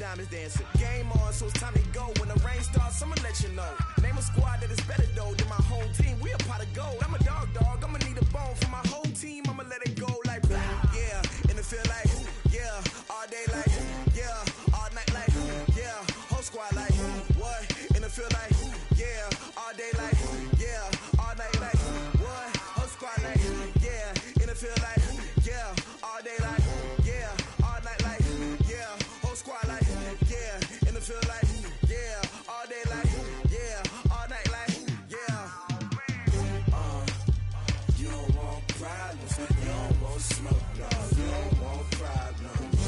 diamonds dancing. Game on, so it's time to go. When the rain starts, I'ma let you know. Name a squad that is better though than my whole team. We a pot of gold. I'm a dog. I'ma need a bone for my whole team. I'ma let it go like yeah. In the field like yeah. All day like yeah. All night like yeah. Whole squad like what? In the field like yeah. All day like yeah. All night like what? Whole squad like yeah. In the field like yeah. All day like yeah. All night like yeah. Whole squad like yeah. In the field like yeah. All day like yeah. All night like yeah. You don't want problems. You don't want smoke, no. You don't want problems.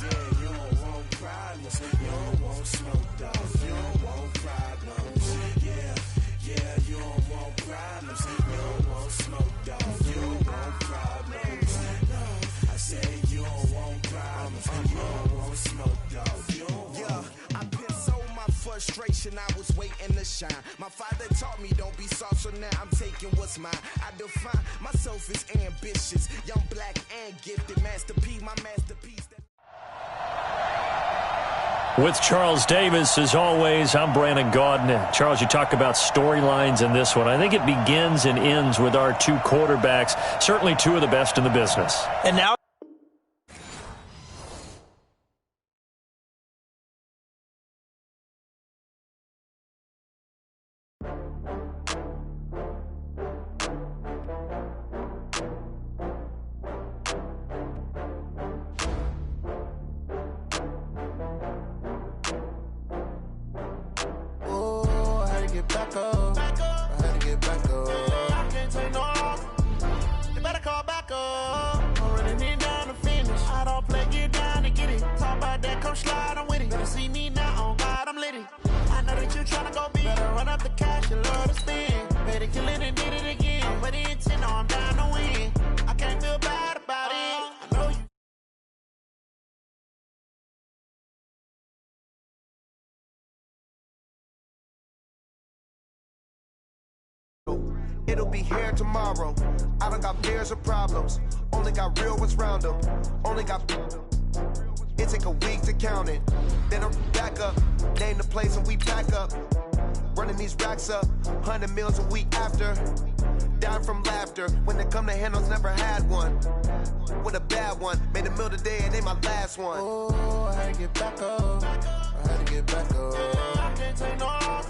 Yeah, you don't want problems. You don't want smoke, dog. You don't want problems. Yeah, you don't want problems. You don't want smoke, dog. You don't want problems. No, I said you don't want problems. You don't want smoke, dog. You don't want. Yeah, I pissed so my frustration. I was waiting to shine. My father taught me don't be soft, so now I'm taking what's mine. I define myself as ambitious, young, black, and gifted. Master P, my masterpiece. With Charles Davis, as always, I'm Brandon Gaudin. Charles, you talk about storylines in this one. I think it begins and ends with our two quarterbacks, certainly two of the best in the business. And now it'll be here tomorrow. I don't got fears or problems. Only got real ones round them. Only got. It take a week to count it. Then I'm back up. Name the place and we pack up. Running these racks up. 100 meals a week after. Down from laughter. When they come to handles, never had one. With a bad one. Made a meal today and ain't my last one. Oh, I had to get back up. I had to get back up. I can't take no loss.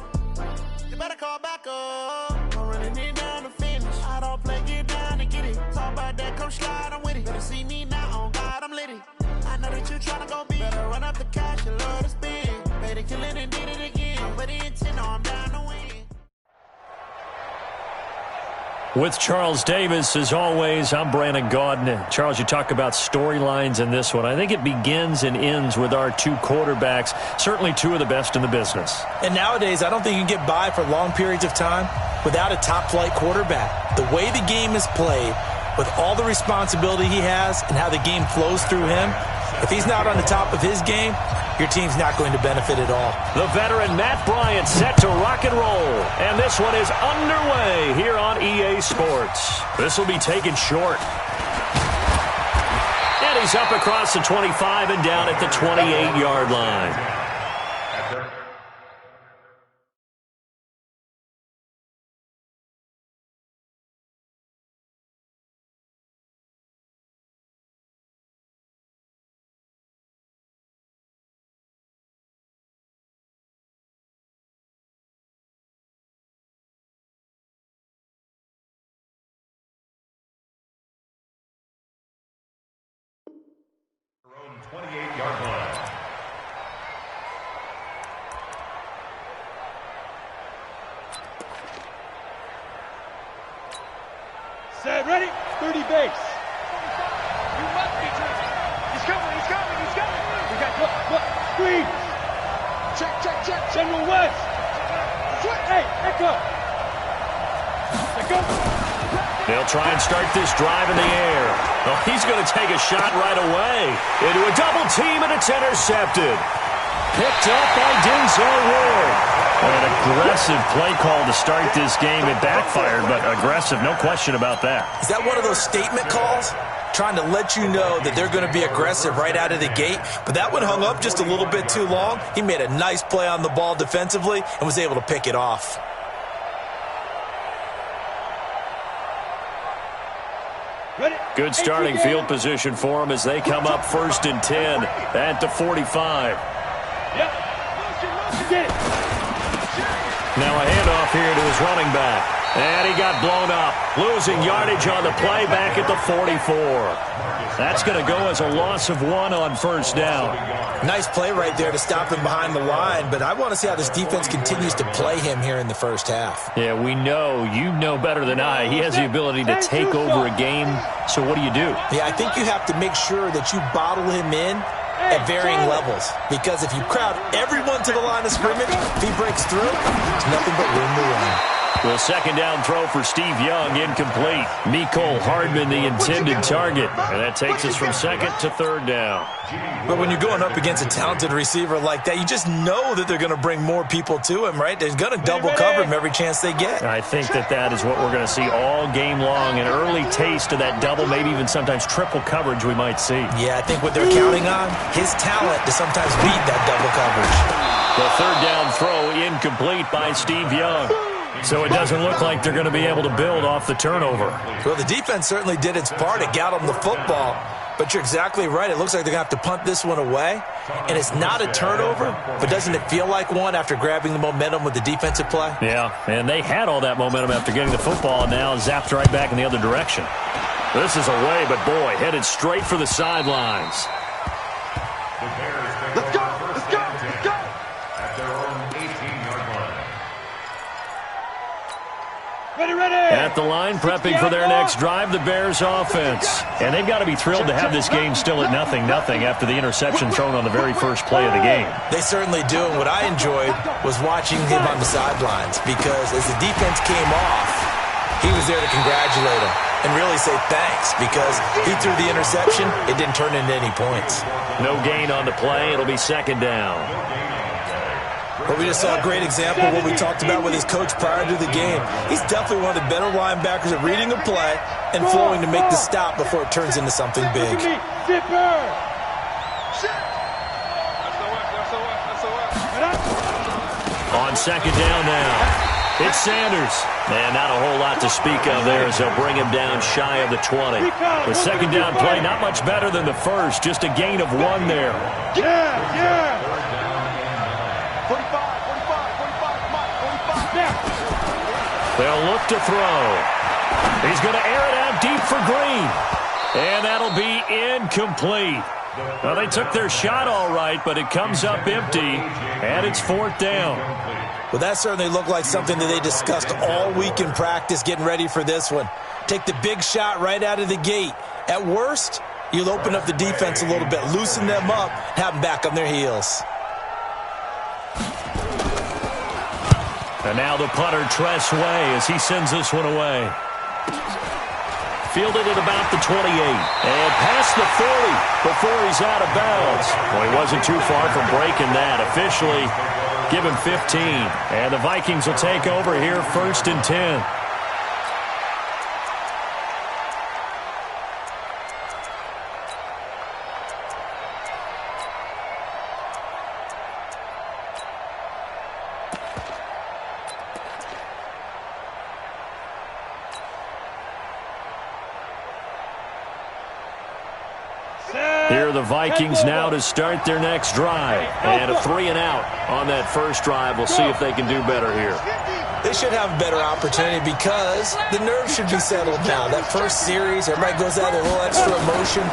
You better call back up. I'm running it down to finish. I don't play, get down and get it. Talk about that, come slide, I'm with it. Better see me now, on God, I'm litty. I know that you tryna go big. Better run up the cash, you love to spin. Better kill it and did it again. But the intent, no, I'm down to win. With Charles Davis, as always, I'm Brandon Gaudin. Charles, you talk about storylines in this one. I think it begins and ends with our two quarterbacks, certainly two of the best in the business. And nowadays, I don't think you can get by for long periods of time without a top-flight quarterback. The way the game is played, with all the responsibility he has and how the game flows through him, if he's not on the top of his game, your team's not going to benefit at all. The veteran Matt Bryant set to rock and roll. And this one is underway here on EA Sports. This will be taken short. And he's up across the 25 and down at the 28-yard line. Own 28-yard line. Set, ready? 30 base. You must be driven. He's coming, he's coming, he's coming. We got, look, screen. Check. General West. Hey, echo. They'll try and start this drive in the air. Oh, he's going to take a shot right away. Into a double team, and it's intercepted. Picked up by Denzel Ward. An aggressive play call to start this game. It backfired, but aggressive, no question about that. Is that one of those statement calls? trying to let you know that they're going to be aggressive right out of the gate. But that one hung up just a little bit too long. He made a nice play on the ball defensively and was able to pick it off. Good starting field position for them as they come up 1st and 10 at the 45. Now a handoff here to his running back. And he got blown up, losing yardage on the play back at the 44. That's going to go as a loss of 1 on 1st down. Nice play right there to stop him behind the line, but I want to see how this defense continues to play him here in the first half. Yeah, we know, you know better than I, he has the ability to take over a game. So what do you do? Yeah, I think you have to make sure that you bottle him in at varying levels, because if you crowd everyone to the line of scrimmage, if he breaks through, there's nothing but room to run. The 2nd down throw for Steve Young, incomplete. Mecole Hardman, the intended target. And that takes us from 2nd to 3rd down. But when you're going up against a talented receiver like that, you just know that they're going to bring more people to him, right? They're going to double cover him every chance they get. I think that is what we're going to see all game long. An early taste of that double, maybe even sometimes triple coverage we might see. Yeah, I think what they're counting on, his talent to sometimes beat that double coverage. The 3rd down throw incomplete by Steve Young. So it doesn't look like they're going to be able to build off the turnover. Well, the defense certainly did its part. It got them the football. But you're exactly right. It looks like they're going to have to punt this one away. And it's not a turnover, but doesn't it feel like one after grabbing the momentum with the defensive play? Yeah, and they had all that momentum after getting the football, and now zapped right back in the other direction. This is away, but boy, headed straight for the sidelines. Let's go! Let's go! Let's go! At their own 18-yard line. Ready! At the line, prepping for their next drive, the Bears offense. And they've got to be thrilled to have this game still at 0-0 after the interception thrown on the very first play of the game. They certainly do, and what I enjoyed was watching him on the sidelines, because as the defense came off, he was there to congratulate him and really say thanks, because he threw the interception. It didn't turn into any points. No gain on the play. It'll be 2nd down. But we just saw a great example of what we talked about with his coach prior to the game. He's definitely one of the better linebackers at reading the play and flowing to make the stop before it turns into something big. On 2nd down now. It's Sanders. And not a whole lot to speak of there as they'll bring him down shy of the 20. The 2nd down play, not much better than the first, just a gain of 1 there. Yeah! 45, come on, 45. They'll look to throw. He's going to air it out deep for Green. And that'll be incomplete. Well, they took their shot all right, but it comes up empty, and it's 4th down. Well, that certainly looked like something that they discussed all week in practice getting ready for this one. Take the big shot right out of the gate. At worst, you'll open up the defense a little bit, loosen them up, have them back on their heels. And now the punter, Tress Way, as he sends this one away. Fielded at about the 28. And past the 40 before he's out of bounds. Well, he wasn't too far from breaking that. Officially, give him 15. And the Vikings will take over here 1st and 10. Here are the Vikings now to start their next drive. And a 3-and-out on that first drive. We'll see if they can do better here. They should have a better opportunity because the nerves should be settled now. That first series, everybody goes out with a little extra emotion.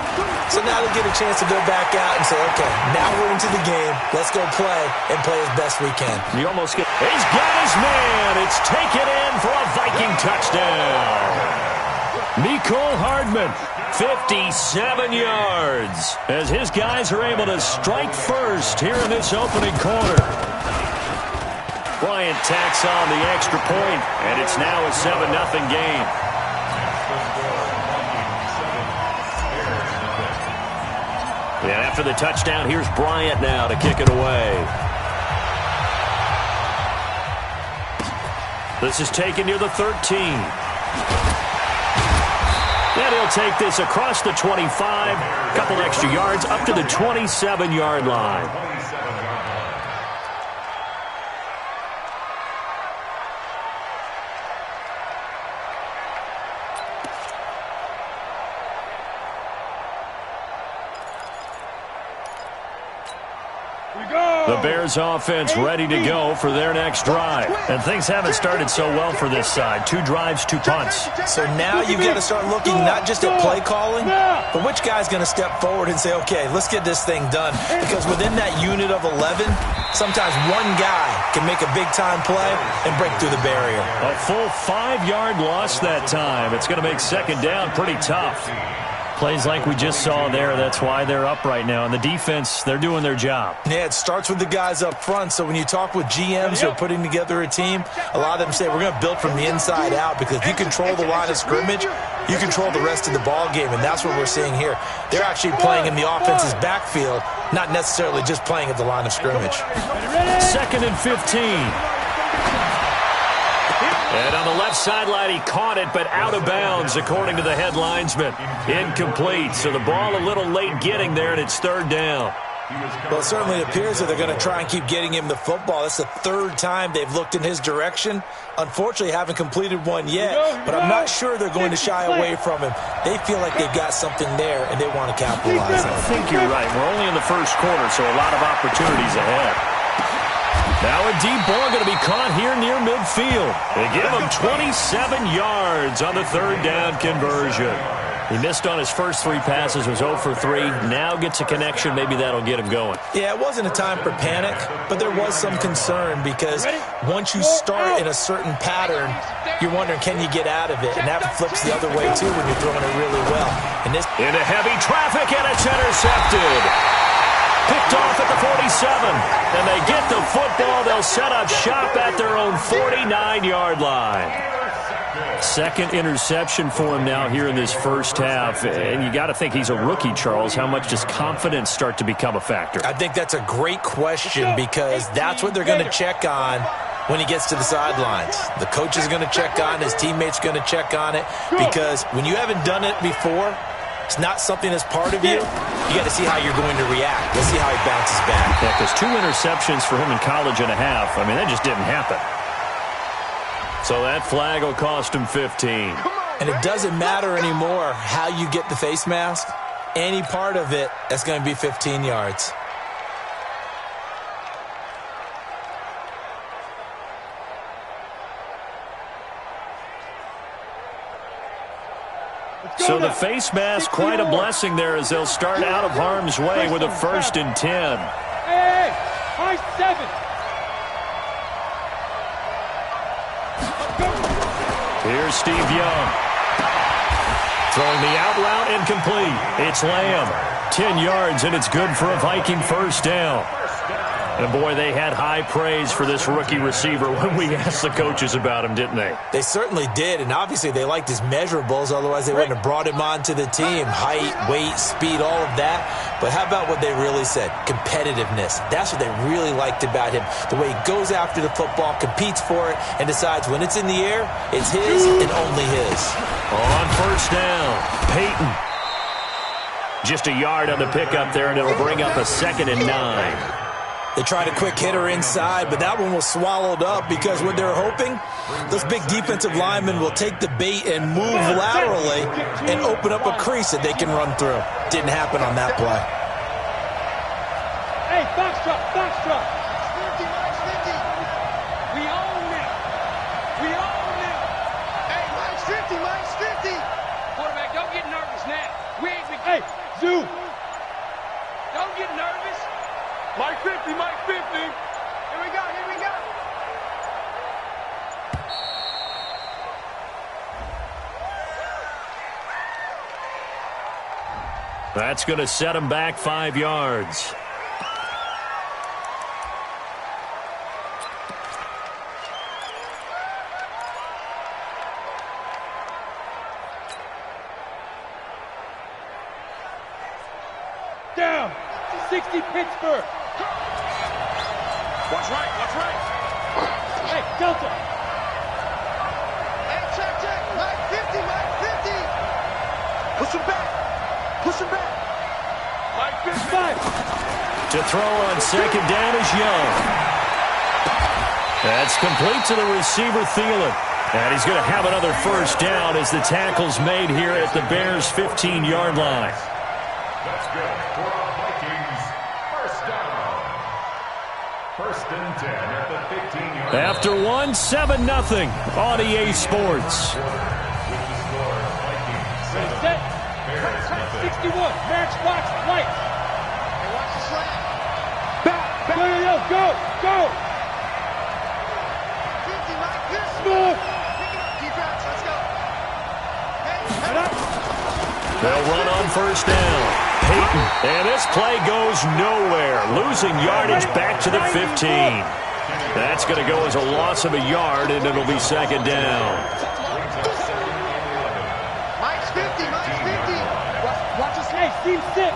So now they get a chance to go back out and say, okay, now we're into the game. Let's go play and play as best we can. You almost get... He's got his man. It's taken in for a Viking touchdown. Mecole Hardman, 57 yards, as his guys are able to strike first here in this opening quarter. Bryant tacks on the extra point, and it's now a 7-0 game. And after the touchdown, here's Bryant now to kick it away. This is taken near the 13. And he'll take this across the 25, a couple extra yards up to the 27-yard line. The Bears offense ready to go for their next drive. And things haven't started so well for this side. 2 drives, 2 punts. So now you've got to start looking not just at play calling, but which guy's going to step forward and say, okay, let's get this thing done. Because within that unit of 11, sometimes one guy can make a big-time play and break through the barrier. A full 5-yard loss that time. It's going to make second down pretty tough. Plays like we just saw there, that's why they're up right now. And the defense, they're doing their job. Yeah, it starts with the guys up front. So when you talk with GMs who are putting together a team, a lot of them say we're going to build from the inside out, because if you control the line of scrimmage, you control the rest of the ball game, and that's what we're seeing here. They're actually playing in the offense's backfield, not necessarily just playing at the line of scrimmage. 2nd and 15. And on the left sideline, he caught it, but out of bounds, according to the head linesman. Incomplete, so the ball a little late getting there, and it's 3rd down. Well, it certainly appears that they're going to try and keep getting him the football. That's the 3rd time they've looked in his direction. Unfortunately, haven't completed one yet, but I'm not sure they're going to shy away from him. They feel like they've got something there, and they want to capitalize on it. I think you're right. We're only in the first quarter, so a lot of opportunities ahead. Now a deep ball going to be caught here near midfield. They give him 27 yards on the 3rd down conversion. He missed on his first 3 passes, was 0 for 3. Now gets a connection. Maybe that'll get him going. Yeah, it wasn't a time for panic, but there was some concern, because once you start in a certain pattern, you're wondering, can you get out of it? And that flips the other way, too, when you're throwing it really well. And this into heavy traffic, and it's intercepted. Picked off at the 47, and they get the football. They'll set up shop at their own 49-yard line. 2nd interception for him now here in this first half, and you got to think he's a rookie, Charles. How much does confidence start to become a factor? I think that's a great question, because that's what they're going to check on when he gets to the sidelines. The coach is going to check on, his teammates going to check on it, because when you haven't done it before, it's not something that's part of you. You got to see how you're going to react. Let's see how he bounces back. Yeah, because 2 interceptions for him in college and a half. I mean, that just didn't happen. So that flag will cost him 15. And it doesn't matter anymore how you get the face mask. Any part of it, that's going to be 15 yards. So the face mask, quite a blessing there, as they'll start out of harm's way with a 1st and 10. Hey, high 7. Here's Steve Young. Throwing the out route, incomplete. It's Lamb. 10 yards, and it's good for a Viking 1st down. And, boy, they had high praise for this rookie receiver when we asked the coaches about him, didn't they? They certainly did, and obviously they liked his measurables. Otherwise, they wouldn't have brought him onto the team. Height, weight, speed, all of that. But how about what they really said? Competitiveness. That's what they really liked about him. The way he goes after the football, competes for it, and decides when it's in the air, it's his and only his. On 1st down, Peyton. Just a yard on the pickup there, and it'll bring up a 2nd and 9. They tried a quick hitter inside, but that one was swallowed up, because what they're hoping, those big defensive linemen will take the bait and move laterally and open up a crease that they can run through. Didn't happen on that play. Hey, box drop, box drop. 50, Mike's 50. We own them. We own them. Hey, Mike's 50, Mike's 50. Quarterback, don't get nervous now. We ain't been... Hey, Zoo. Don't get nervous. Mike 50, Mike 50. Here we go, here we go. That's going to set him back 5 yards. Down. 60 Pittsburgh. Watch right, watch right. Hey, Delta. Hey, check, check. Mike 50, Mike 50. Push him back. Push him back. To throw on second down is Young. That's complete to the receiver, Thielen. And he's going to have another first down as the tackle's made here at the Bears' 15-yard line. That's good for our Vikings. First down. First and 10 at the 15-yard line. After 7-0 on EA Sports. With the score, Vikings 7, Set. Bears nothing. 61. Match box lights. Hey, watch the slant. Back. Go. Go. 50 like this. Smooth. Pick it up. Defense. Let's go. Hey. They'll run on first down. Peyton. And this play goes nowhere. Losing yardage back to the 15. That's going to go as a loss of a yard, and it'll be second down. Mike's 50. Watch us. Hey, Team 6.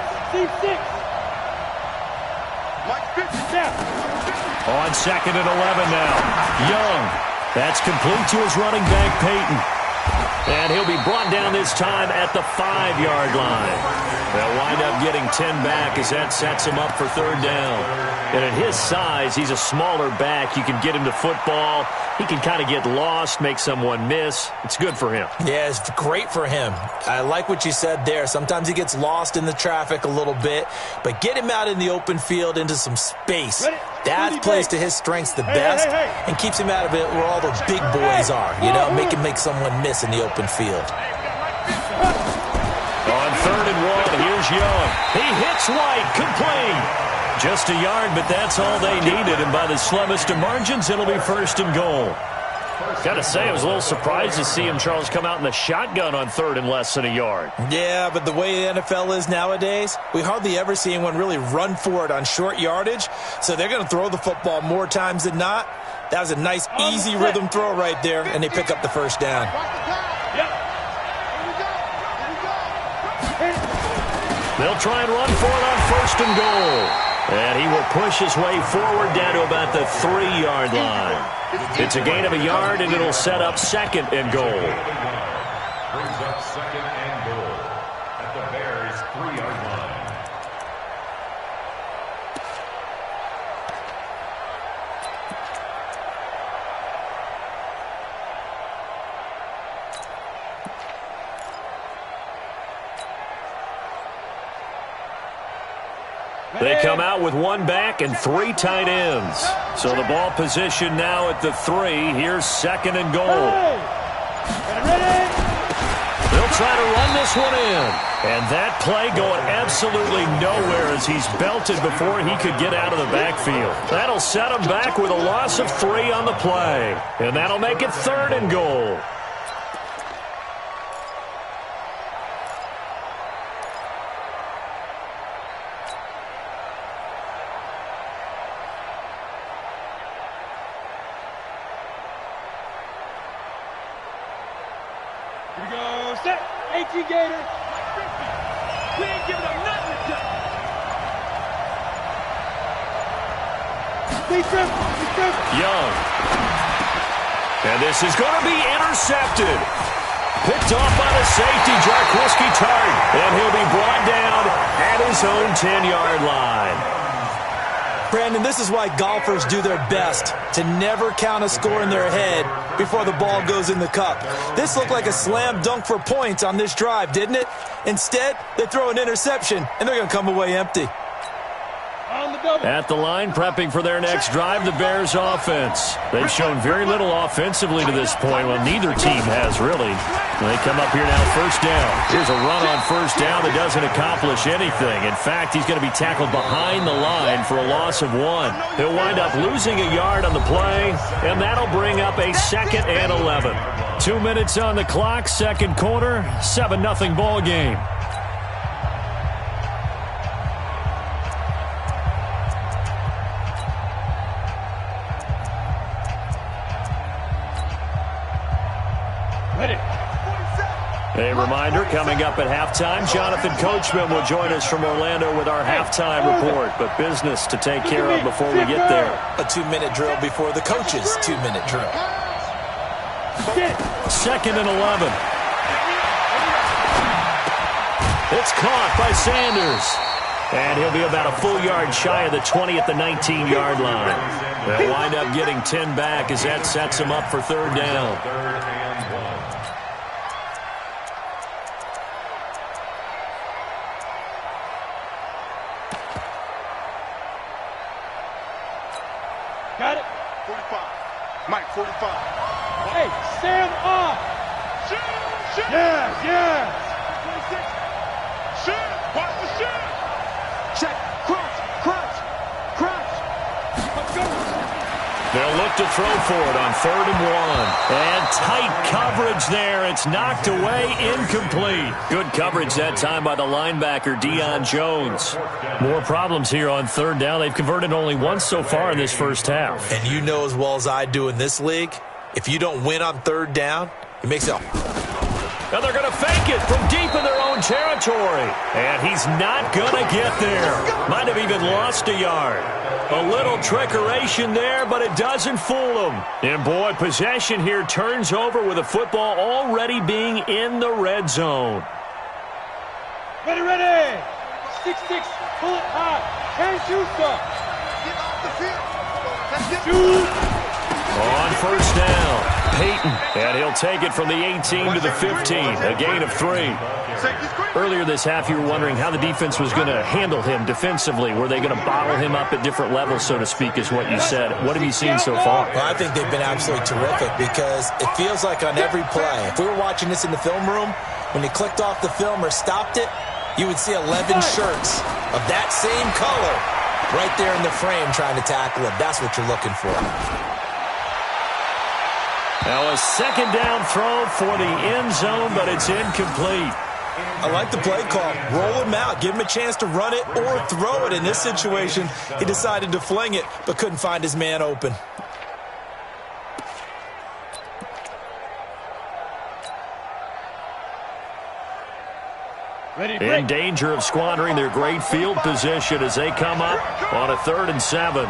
Mike's 50 now. On second and 11 now. Young. That's complete to his running back, Peyton. And he'll be brought down this time at the 5-yard line. They'll wind up getting 10 back as that sets him up for third down. And at his size, he's a smaller back. You can get him to football. He can kind of get lost, make someone miss. It's good for him. Yeah, it's great for him. I like what you said there. Sometimes he gets lost in the traffic a little bit, but get him out in the open field into some space. That plays to his strengths the best and keeps him out of it where all the big boys are. You know, make someone miss in the open field. On third and 1, here's Young. He hits White, complete. Just a yard, but that's all they needed, and by the slimmest of margins, it'll be first and goal. Got to say, I was a little surprised to see him, Charles, come out in the shotgun on third and less than a yard. Yeah, but the way the NFL is nowadays, we hardly ever see anyone really run for it on short yardage, so they're going to throw the football more times than not. That was a nice, easy rhythm throw right there, and they pick up the first down. They'll try and run for it on first and goal. And he will push his way forward down to about the 3-yard line. It's a gain of a yard, and it'll set up second and goal. Brings up second and goal at the Bears' 3-yard line. They come out with 1 back and 3 tight ends. So the ball position now at the 3. Here's second and goal. They'll try to run this one in. And that play going absolutely nowhere as he's belted before he could get out of the backfield. That'll set him back with a loss of 3 on the play. And that'll make it third and goal. Here we go, set, 18 Gator, 50. We ain't giving them nothing to touch. Young. And this is going to be intercepted. Picked off by the safety, Jarkowski Tart. And he'll be brought down at his own 10-yard line. Brandon, this is why golfers do their best to never count a score in their head before the ball goes in the cup. This looked like a slam dunk for points on this drive, didn't it? Instead, they throw an interception, and they're going to come away empty. At the line, prepping for their next drive, the Bears offense. They've shown very little offensively to this point. Well, neither team has really. They come up here now, first down. Here's a run on first down that doesn't accomplish anything. In fact, he's going to be tackled behind the line for a loss of 1. He'll wind up losing a yard on the play, and that'll bring up a second and 11. 2 minutes on the clock, second quarter, 7-0 ball game. A reminder, coming up at halftime, Jonathan Coachman will join us from Orlando with our halftime report, but business to take care of before we get there. A 2-minute drill before the coach's 2-minute drill. Second and 11. It's caught by Sanders. And he'll be about a full yard shy of the 20 at the 19-yard line. They'll wind up getting 10 back as that sets them up for third down. Third and 1. Got it? 45. Mike, 45. Hey, stand up! Shoot! Yes! 26. Shoot! Watch the shoot! Check. Crunch. Let's go. They'll look to throw for it on 3rd and 1. And tight coverage there. It's knocked away, incomplete. Good coverage that time by the linebacker, Deion Jones. More problems here on 3rd down. They've converted only once so far in this first half. And you know as well as I do in this league, if you don't win on 3rd down, it makes it... And they're going to fake it from deep in their own territory. And he's not going to get there. Might have even lost a yard. A little trickeration there, but it doesn't fool him. And boy, possession here turns over with the football already being in the red zone. Ready. 6-6, pull it high. Can't shoot, sir. Get off the field. Shoot. On 1st down. Peyton, and he'll take it from the 18 to the 15, a gain of 3. Earlier this half, you were wondering how the defense was going to handle him defensively. Were they going to bottle him up at different levels, so to speak, is what you said. What have you seen so far? Well, I think they've been absolutely terrific because it feels like on every play, if we were watching this in the film room, when they clicked off the film or stopped it, you would see 11 shirts of that same color right there in the frame trying to tackle him. That's what you're looking for. Now a 2nd down throw for the end zone, but it's incomplete. I like the play call. Roll him out. Give him a chance to run it or throw it. In this situation, he decided to fling it, but couldn't find his man open. In danger of squandering their great field position as they come up on a 3rd and 7.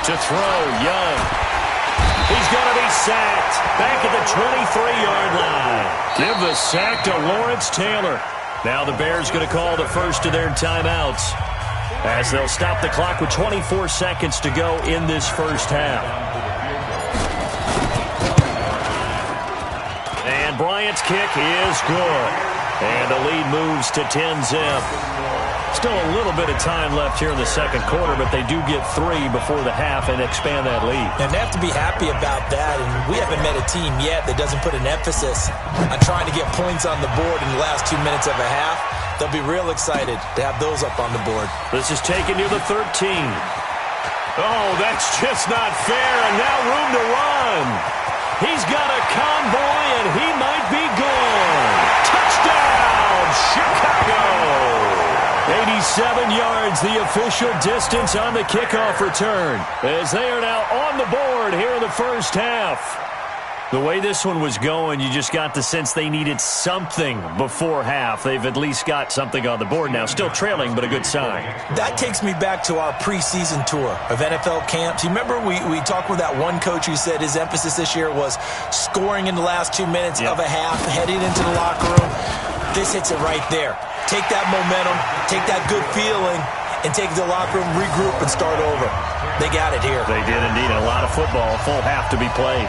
To throw, Young. He's going to be sacked. Back at the 23-yard line. Give the sack to Lawrence Taylor. Now the Bears going to call the first of their timeouts as they'll stop the clock with 24 seconds to go in this first half. And Bryant's kick is good. And the lead moves to 10-zip. Still a little bit of time left here in the second quarter, but they do get 3 before the half and expand that lead. And they have to be happy about that, and we haven't met a team yet that doesn't put an emphasis on trying to get points on the board in the last 2 minutes of a half. They'll be real excited to have those up on the board. This is taken near the 13. Oh, that's just not fair, and now room to run. He's got a convoy, and he might be gone. Touchdown, Chicago! 87 yards, the official distance on the kickoff return, as they are now on the board here in the first half. The way this one was going, you just got the sense they needed something before half. They've at least got something on the board now. Still trailing, but a good sign. That takes me back to our preseason tour of NFL camps. You remember we talked with that one coach who said his emphasis this year was scoring in the last 2 minutes of a half, heading into the locker room. This hits it right there. Take that momentum, take that good feeling, and take it to the locker room, regroup, and start over. They got it here. They did indeed. A lot of football, full half to be played.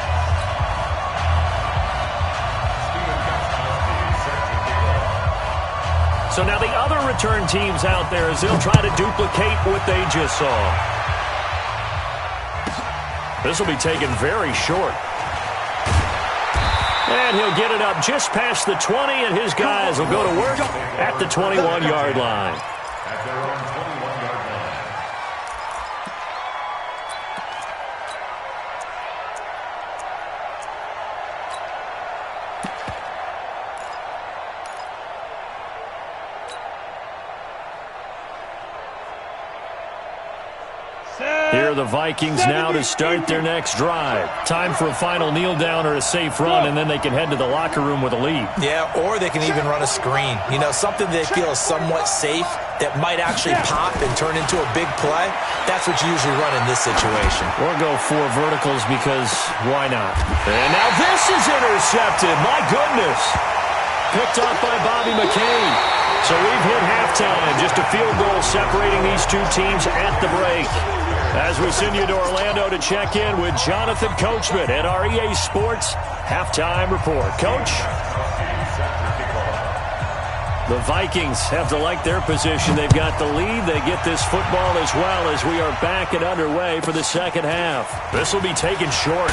So now the other return teams out there as they'll try to duplicate what they just saw. This will be taken very short. And he'll get it up just past the 20, and his guys will go to work at the 21-yard line. At their own 21-yard line. Here Here are the Vikings now to start their next drive. Time for a final kneel down or a safe run, and then they can head to the locker room with a lead. Yeah, or they can even run a screen. You know, something they feel is somewhat safe that might actually pop and turn into a big play. That's what you usually run in this situation. Or go 4 verticals because why not? And now this is intercepted. My goodness. Picked off by Bobby McCain. So we've hit halftime. Just a field goal separating these two teams at the break. As we send you to Orlando to check in with Jonathan Coachman at our EA Sports Halftime Report. Coach? The Vikings have to like their position. They've got the lead. They get this football as well as we are back and underway for the second half. This will be taken short.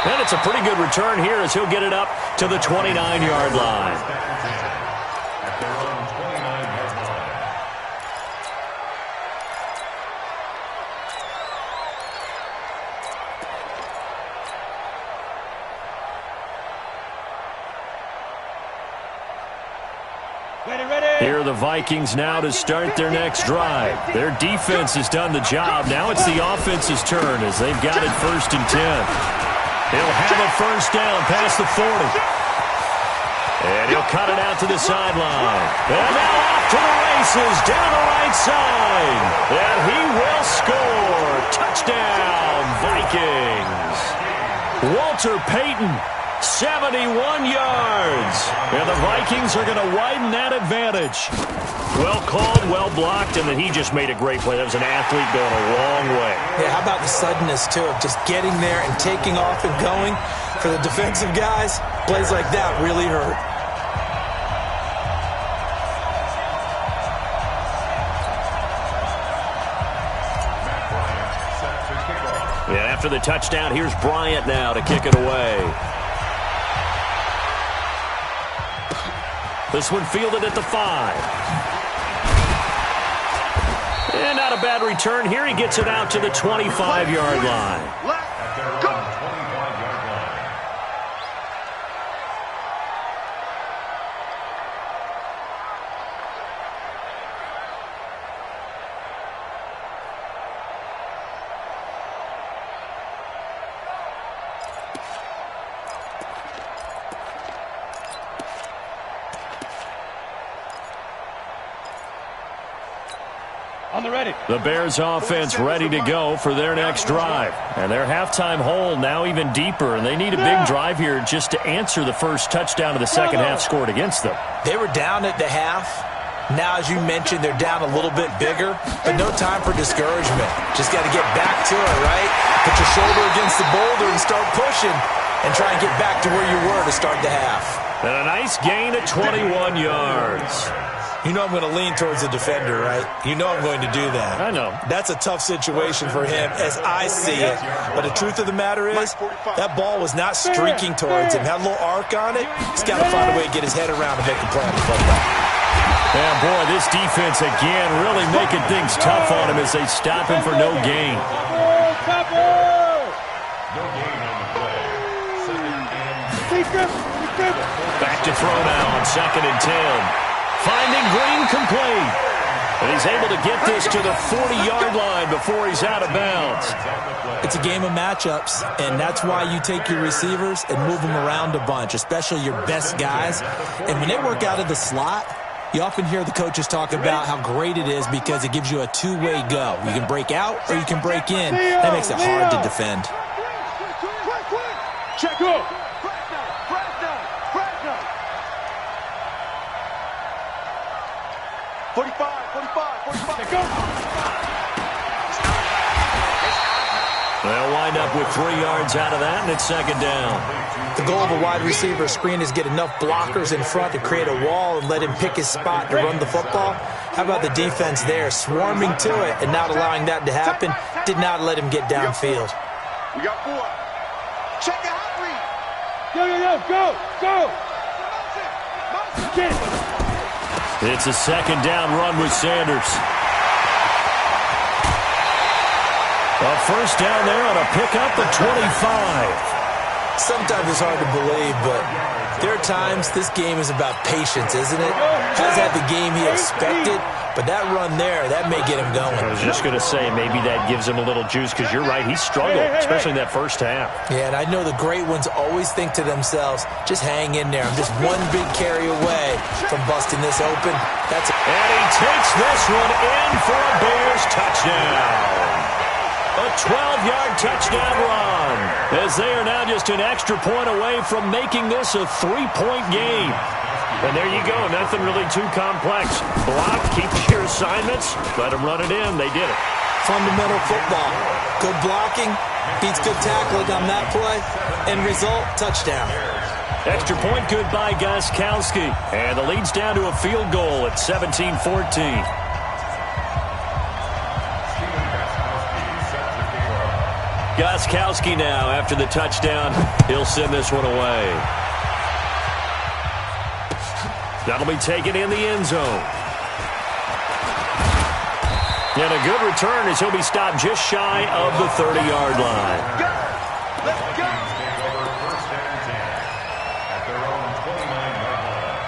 And it's a pretty good return here as he'll get it up to the 29-yard line. Here are the Vikings now to start their next drive. Their defense has done the job. Now it's the offense's turn as they've got it 1st and 10. He'll have a first down past the 40. And he'll cut it out to the sideline. And now off to the races down the right side. And he will score. Touchdown, Vikings. Walter Payton. 71 yards. And the Vikings are going to widen that advantage. Well called, well blocked, and then he just made a great play. That was an athlete going a long way. Yeah, how about the suddenness, too, of just getting there and taking off and going? For the defensive guys, plays like that really hurt. Yeah, after the touchdown, here's Bryant now to kick it away. This one fielded at the 5. And not a bad return here. He gets it out to the 25-yard line. Let's go. The Bears offense ready to go for their next drive. And their halftime hole now even deeper, and they need a big drive here just to answer the first touchdown of the second half scored against them. They were down at the half. Now, as you mentioned, they're down a little bit bigger, but no time for discouragement. Just got to get back to it, right? Put your shoulder against the boulder and start pushing and try and get back to where you were to start the half. And a nice gain at 21 yards. You know I'm going to lean towards the defender, right? You know I'm going to do that. I know. That's a tough situation for him as I see it. But the truth of the matter is, that ball was not streaking towards him. Had a little arc on it. He's got to find a way to get his head around and make a play on the football. Yeah, boy, this defense again really making things tough on him as they stop him for no gain. Back to throw now on 2nd and 10. Finding Green complete. And he's able to get this to the 40-yard line before he's out of bounds. It's a game of matchups, and that's why you take your receivers and move them around a bunch, especially your best guys. And when they work out of the slot, you often hear the coaches talk about how great it is because it gives you a two-way go. You can break out or you can break in. That makes it hard to defend. Check up. 45. They'll wind up with 3 yards out of that, and it's 2nd down. The goal of a wide receiver screen is get enough blockers in front to create a wall and let him pick his spot to run the football. How about the defense there, swarming to it and not allowing that to happen? Did not let him get downfield. We got 4. Check it out, Reed. Go. Get it. It's a 2nd down run with Sanders. A first down there on a pickup at 25. Sometimes it's hard to believe, but there are times this game is about patience, isn't it? Has had the game he expected, but that run there, that may get him going. I was just going to say, maybe that gives him a little juice, because you're right, he struggled, especially in that first half. Yeah, and I know the great ones always think to themselves, just hang in there. I'm just one big carry away from busting this open. And he takes this one in for a Bears touchdown. A 12-yard touchdown run, as they are now just an extra point away from making this a 3-point game. And there you go, nothing really too complex. Block, keep your assignments, let them run it in. They did it. Fundamental football. Good blocking beats good tackling on that play. End result, touchdown. Extra point good by Gostkowski. And the lead's down to a field goal at 17-14. Gostkowski now, after the touchdown, he'll send this one away. That'll be taken in the end zone. And a good return as he'll be stopped just shy of the 30-yard line. Let's go. Take over first and 10 at their own 29-yard line.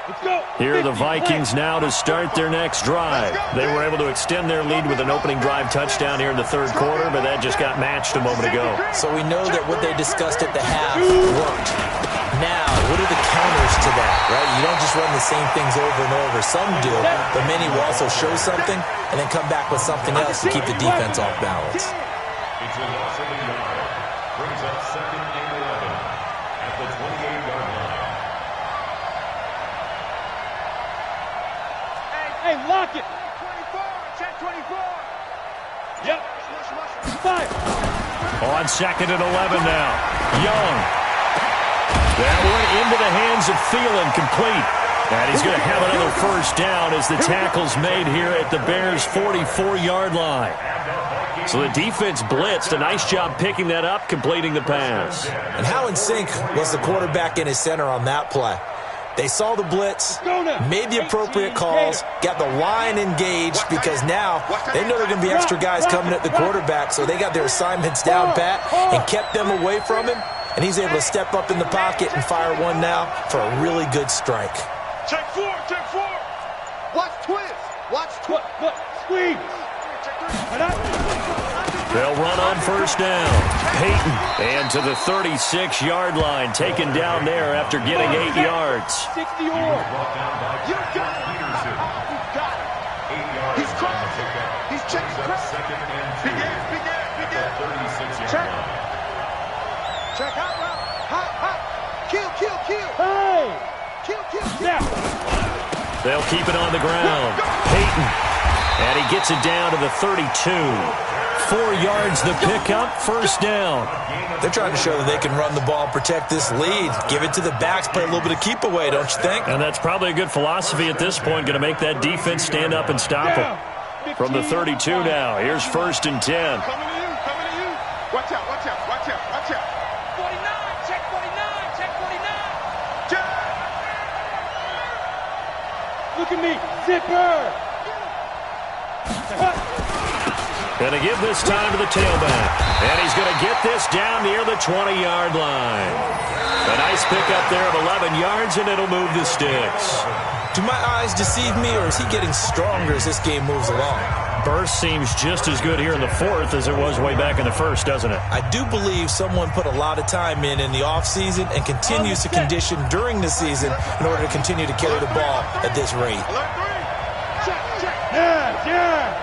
Let's go. Here are the Vikings now to start their next drive. They were able to extend their lead with an opening drive touchdown here in the third quarter, but that just got matched a moment ago. So we know that what they discussed at the half worked. Now, what are the counters to that, right? You don't just run the same things over and over. Some do, but many will also show something and then come back with something else to keep the defense off balance. It's a loss of a yard. Brings up second and 11 at the 28-yard line. Hey, lock it. 24, check 24. Yep. Fire. On second and 11 now. Young. That one into the hands of Thielen, complete. And he's going to have another first down as the tackle's made here at the Bears' 44-yard line. So the defense blitzed. A nice job picking that up, completing the pass. And how in sync was the quarterback in his center on that play? They saw the blitz, made the appropriate calls, got the line engaged, because now they know there are going to be extra guys coming at the quarterback, so they got their assignments down pat and kept them away from him, and he's able to step up in the pocket and fire one now for a really good strike. Check four, check four. Watch twist. Watch twist. Look, squeeze. They'll run on first down. Peyton, and to the 36-yard line, taken down there after getting 8 yards. 60 or. You got it. He's crossing. He's checking. Second and 2. Begin. 36-yard Check. line. Check hot route. Hot. Kill. Hey. Kill. Now. They'll keep it on the ground. Peyton, and he gets it down to the 32. 4 yards the pickup, first down. They're trying to show that they can run the ball, protect this lead, give it to the backs, play a little bit of keep away, don't you think? And that's probably a good philosophy at this point, going to make that defense stand up and stop them. From the 32 now, here's first and 10. Coming to you. Watch out. 49, check 49. Look at me, zipper. Going to give this time to the tailback. And he's going to get this down near the 20-yard line. A nice pickup there of 11 yards, and it'll move the sticks. Do my eyes deceive me, or is he getting stronger as this game moves along? Burst seems just as good here in the fourth as it was way back in the first, doesn't it? I do believe someone put a lot of time in the offseason and continues to condition during the season in order to continue to carry the ball at this rate. Check. Yeah.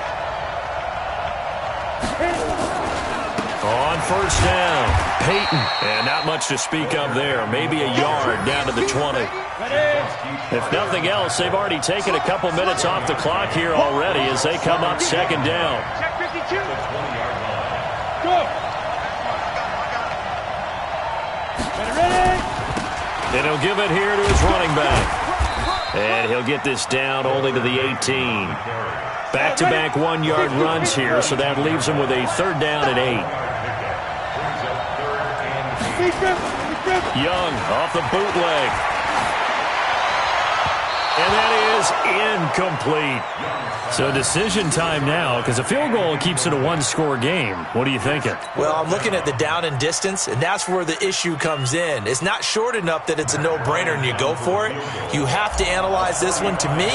On first down, Peyton. And not much to speak of there. Maybe a yard down to the 20. If nothing else, they've already taken a couple minutes off the clock here already as they come up second down. Check 52. The 20-yard line. Go. Ready. And he'll give it here to his running back. And he'll get this down only to the 18. Back-to-back 1-yard runs here, so that leaves him with a third down and 8. Young off the bootleg. And that is incomplete. So decision time now, because a field goal keeps it a one-score game. What are you thinking? Well, I'm looking at the down and distance, and that's where the issue comes in. It's not short enough that it's a no-brainer and you go for it. You have to analyze this one. To me,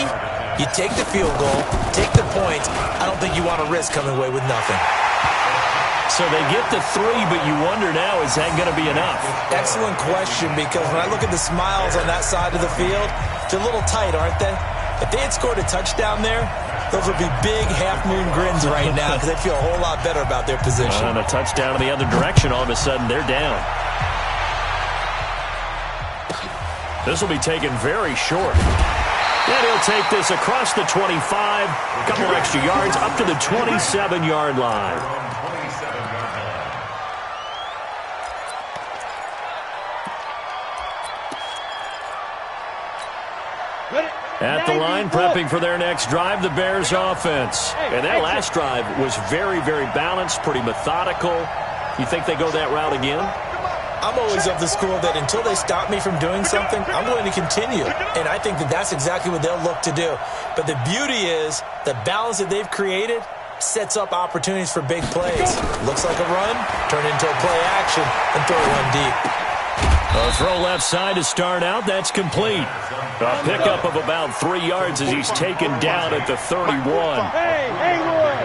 you take the field goal, take the points. I don't think you want to risk coming away with nothing. So they get the 3, but you wonder now, is that going to be enough? Excellent question, because when I look at the smiles on that side of the field, they're a little tight, aren't they? If they had scored a touchdown there, those would be big half-moon grins right now because they feel a whole lot better about their position. And a touchdown in the other direction, all of a sudden they're down. This will be taken very short. And he'll take this across the 25, a couple extra yards, up to the 27-yard line. At the line, prepping for their next drive, the Bears offense. And that last drive was very, very balanced, pretty methodical. You think they go that route again? I'm always of the school that until they stop me from doing something, I'm going to continue. And I think that that's exactly what they'll look to do. But the beauty is the balance that they've created sets up opportunities for big plays. Looks like a run, turn into a play action, and throw one deep. A throw left side to start out. That's complete. A pickup of about 3 yards as he's taken down at the 31. Hey, Roy!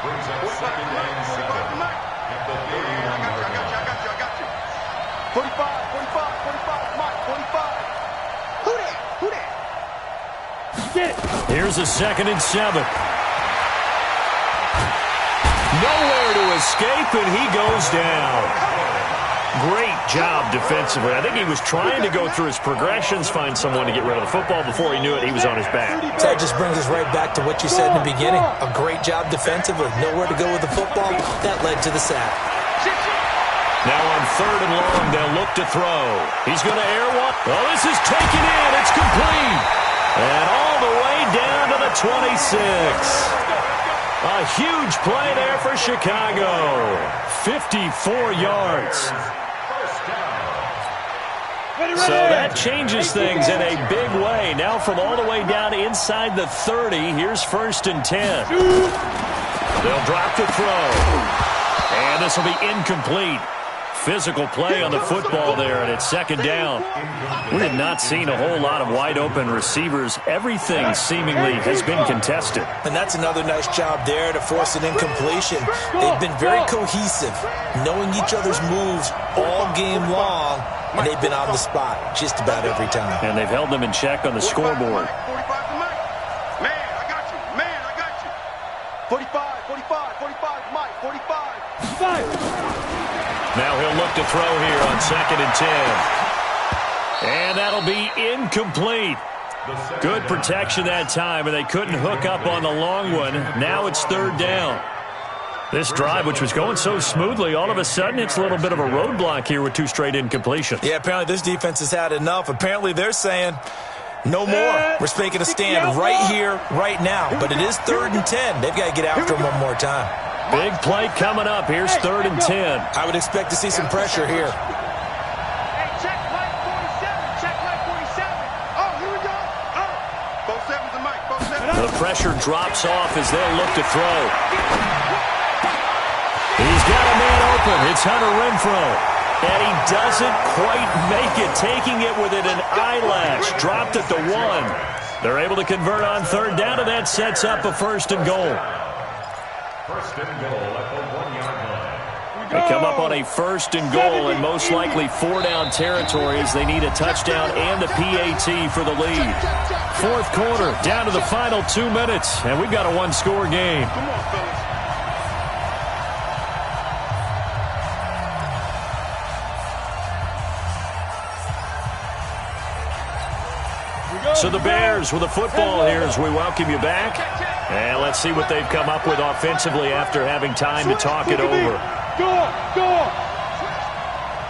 Brings up second and 7 at the 31. I got you. 45, Mike, 45. Who that? Get it! Here's a 2nd and 7. Nowhere to escape, and he goes down. Great job defensively. I think he was trying to go through his progressions, find someone to get rid of the football. Before he knew it, he was on his back. So that just brings us right back to what you said in the beginning. A great job defensively. Nowhere to go with the football. That led to the sack. Now on 3rd and long, they'll look to throw. He's going to air one. Oh, this is taken in. It's complete. And all the way down to the 26. A huge play there for Chicago. 54 yards. So that changes things in a big way. Now from all the way down inside the 30, here's 1st and 10. They'll drop the throw. And this will be incomplete. Physical play on the football there, and it's 2nd down. We have not seen a whole lot of wide-open receivers. Everything seemingly has been contested. And that's another nice job there to force an incompletion. They've been very cohesive, knowing each other's moves all game long, and they've been on the spot just about every time. And they've held them in check on the scoreboard. 45 to Mike. Man, I got you. 45, Mike, 45. 5. Now he'll look to throw here on 2nd and 10. And that'll be incomplete. Good protection that time, and they couldn't hook up on the long one. Now it's 3rd down. This drive, which was going so smoothly, all of a sudden it's a little bit of a roadblock here with 2 straight incompletions. Yeah, apparently this defense has had enough. Apparently they're saying, no more. We're making a stand right here, right now. But it is 3rd and 10. They've got to get after him one more time. Big play coming up. Here's 3rd and 10. I would expect to see some pressure here. Hey, check Mike 47. Oh, here we go. Oh, 47 to Mike, 47. The pressure drops off as they'll look to throw. He's got a man open. It's Hunter Renfrow. And he doesn't quite make it, taking it within an eyelash. Dropped at the 1. They're able to convert on 3rd down, and that sets up a 1st and goal. 1st and goal at the 1-yard line. They come up on a 1st and goal and most likely 4-down territories. They need a touchdown and the PAT for the lead. 4th quarter, down to the final 2 minutes, and we've got a 1-score game. Come on, fellas. So the Bears with the football here as we welcome you back. And let's see what they've come up with offensively after having time to talk it over. Go!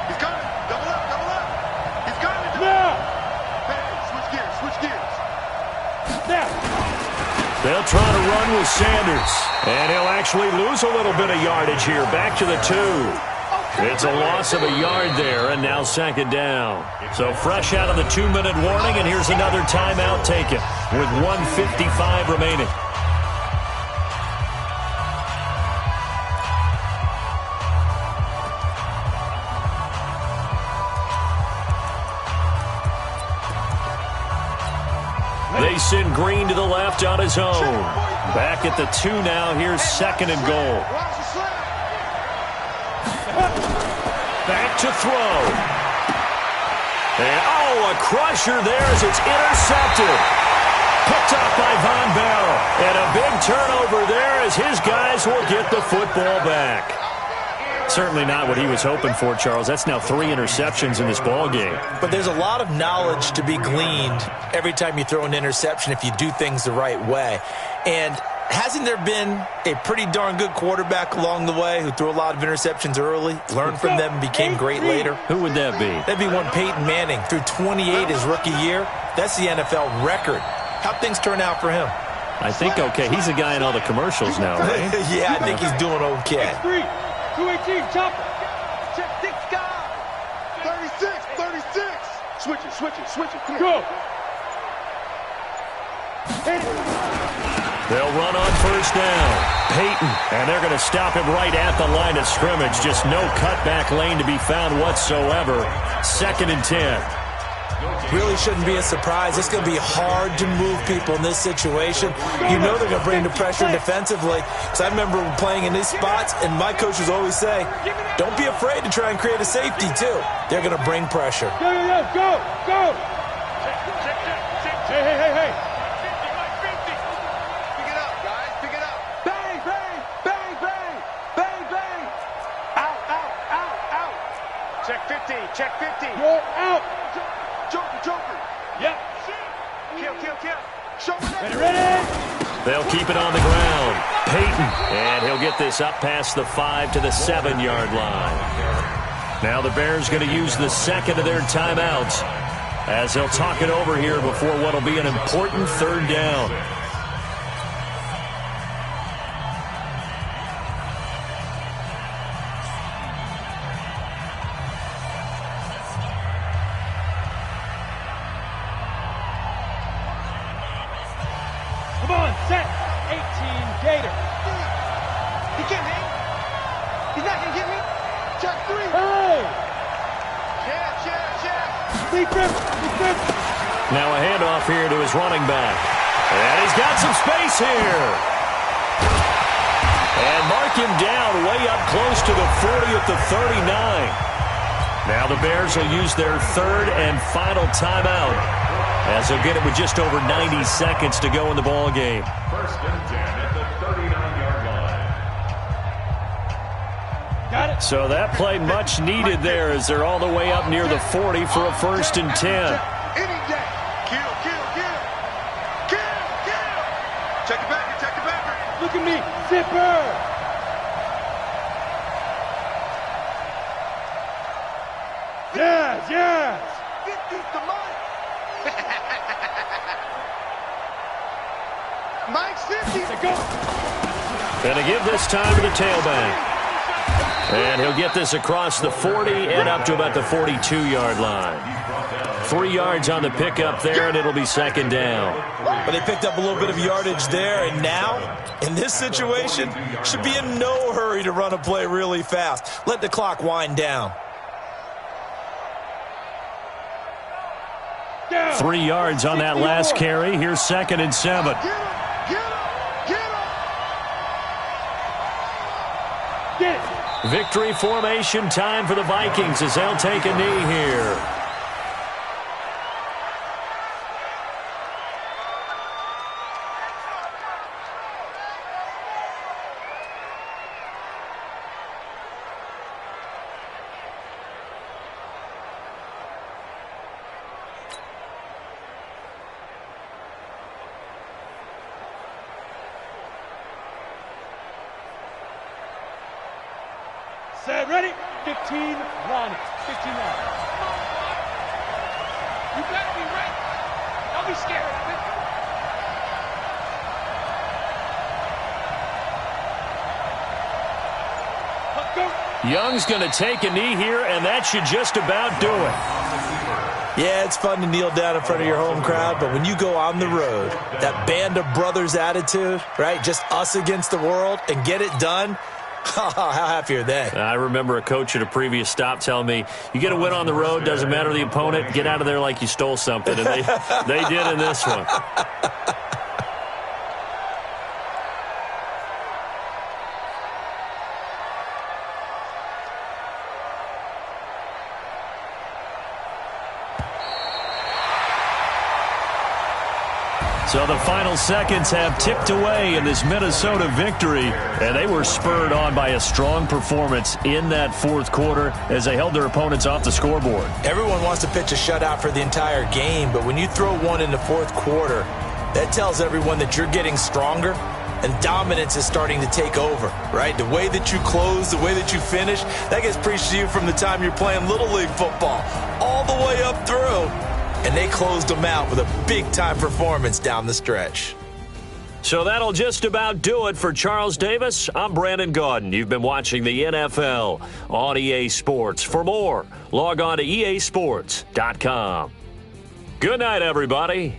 He's coming. Double up. He's coming. Now! Hey, switch gears. Now! They'll try to run with Sanders. And he'll actually lose a little bit of yardage here. Back to the 2. It's a loss of a yard there, and now second down. So fresh out of the 2-minute warning, and here's another timeout taken with 1:55 remaining. They send Green to the left on his own. Back at the 2 now. Here's second and goal. Back to throw. And, a crusher there as it's intercepted. Picked off by Von Bell. And a big turnover there as his guys will get the football back. Certainly not what he was hoping for, Charles. That's now 3 interceptions in this ball game. But there's a lot of knowledge to be gleaned every time you throw an interception if you do things the right way. And hasn't there been a pretty darn good quarterback along the way who threw a lot of interceptions early, learned from them, and became great later? Who would that be? That'd be one Peyton Manning. Threw 28 his rookie year. That's the NFL record. How'd things turn out for him? I think okay. He's a guy in all the commercials now, right? Yeah, I think he's doing okay. 218, chopper. Check 6 guys. 36, 36. Switch it. Go. They'll run on first down. Peyton, and they're going to stop him right at the line of scrimmage. Just no cutback lane to be found whatsoever. 2nd and 10. Really shouldn't be a surprise. It's going to be hard to move people in this situation. You know they're going to bring the pressure defensively. Because I remember playing in these spots, and my coaches always say, don't be afraid to try and create a safety, too. They're going to bring pressure. Go. Hey. Pick it up, guys. Pick it up. Bang. Out. Check 50. Check 50. You're out. Joker. Yep. Kill. Show me that. Ready. They'll keep it on the ground. Peyton, and he'll get this up past the 5 to the 7-yard line. Now the Bears going to use the second of their timeouts as they'll talk it over here before what will be an important 3rd down. Come on, set. 18, Gator. He can't hang. He's not going to get me. Check 3. Hey. Check. Defense. Now a handoff here to his running back. And he's got some space here. And mark him down way up close to the 40 at the 39. Now the Bears will use their 3rd and final timeout as they'll get it with just over 90 seconds to go in the ball game. 1st and 10 at the 39-yard line. Got it. So that play much needed there as they're all the way up near the 40 for a 1st and 10. Any day. Kill. Check the backer. Look at me. Zipper. Yes. 50's the Mike. Mike's 50. Go. And to give this time to the tailback. And he'll get this across the 40 and up to about the 42-yard line. 3 yards on the pickup there, and it'll be 2nd down. But they picked up a little bit of yardage there, and now, in this situation, should be in no hurry to run a play really fast. Let the clock wind down. 3 yards on that last carry. Here's 2nd and 7. Get it. Victory formation time for the Vikings as they'll take a knee here. Set, ready? 15, Ronnie. 15 now. You better be ready. Don't be scared of it. Let's go. Young's going to take a knee here, and that should just about do it. Yeah, it's fun to kneel down in front of your home crowd, but when you go on the road, that band of brothers attitude, right, just us against the world, and get it done, how happy are they? I remember a coach at a previous stop telling me, you get a win on the road, doesn't matter the opponent, get out of there like you stole something, and they did in this one. So the final seconds have ticked away in this Minnesota victory, and they were spurred on by a strong performance in that fourth quarter as they held their opponents off the scoreboard. Everyone wants to pitch a shutout for the entire game, but when you throw one in the fourth quarter, that tells everyone that you're getting stronger and dominance is starting to take over, right? The way that you close, the way that you finish, that gets preached to you from the time you're playing Little League football all the way up through. And they closed them out with a big-time performance down the stretch. So that'll just about do it for Charles Davis. I'm Brandon Gaudin. You've been watching the NFL on EA Sports. For more, log on to easports.com. Good night, everybody.